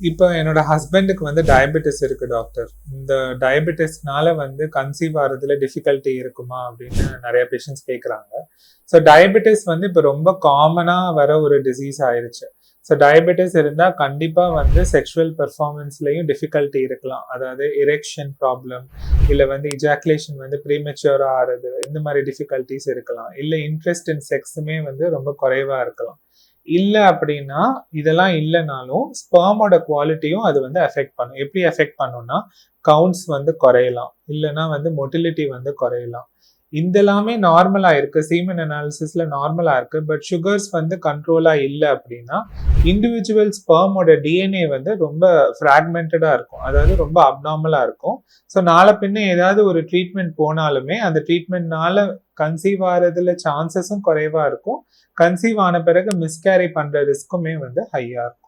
இப்போ என்னோட ஹஸ்பண்டுக்கு வந்து டயபெட்டிஸ் இருக்கு டாக்டர். இந்த டயபெட்டிஸ்னால வந்து கன்சீவ் ஆறதுல டிஃபிகல்ட்டி இருக்குமா அப்படின்னு நிறைய பேஷண்ட்ஸ் கேட்குறாங்க. ஸோ டயபெட்டிஸ் வந்து இப்போ ரொம்ப காமனா வர ஒரு டிசீஸ் ஆயிருச்சு. ஸோ டயபெட்டிஸ் இருந்தா கண்டிப்பா வந்து செக்ஷுவல் பெர்ஃபார்மன்ஸ்லயும் டிஃபிகல்ட்டி இருக்கலாம். அதாவது எரெக்ஷன் ப்ராப்ளம், இல்ல வந்து இஜாக்குலேஷன் வந்து ப்ரீமெச்சூரா ஆறது, இந்த மாதிரி டிஃபிகல்ட்டிஸ் இருக்கலாம். இல்ல இன்ட்ரெஸ்ட் இன் செக்ஸுமே வந்து ரொம்ப குறைவா இருக்கலாம். இல்ல அப்படின்னா இதெல்லாம் இல்லைனாலும் ஸ்பெர்மோட குவாலிட்டியும் அது வந்து அஃபெக்ட் பண்ணும். எப்படி அஃபெக்ட் பண்ணும்னா கவுண்ட்ஸ் வந்து குறையலாம், இல்லைன்னா வந்து மொட்டிலிட்டி வந்து குறையலாம். இதெல்லாமே நார்மலா இருக்கு, சீமன் அனாலிசிஸ்ல நார்மலா இருக்கு. பட் சுகர்ஸ் வந்து கண்ட்ரோலா இல்லை அப்படின்னா இண்டிவிஜுவல் ஸ்பெர்மோட டிஎன்ஏ வந்து ரொம்ப ஃப்ராக்மெண்டடா இருக்கும், அதாவது ரொம்ப அப்நார்மலா இருக்கும். ஸோ நாளை பின்ன ஏதாவது ஒரு ட்ரீட்மெண்ட் போனாலுமே அந்த ட்ரீட்மெண்ட்னால கன்சீவ் ஆகிறதுல சான்சஸும் குறைவா இருக்கும். கன்சீவ் ஆன பிறகு மிஸ்கேரி பண்ற ரிஸ்க்குமே வந்து ஹையா இருக்கும்.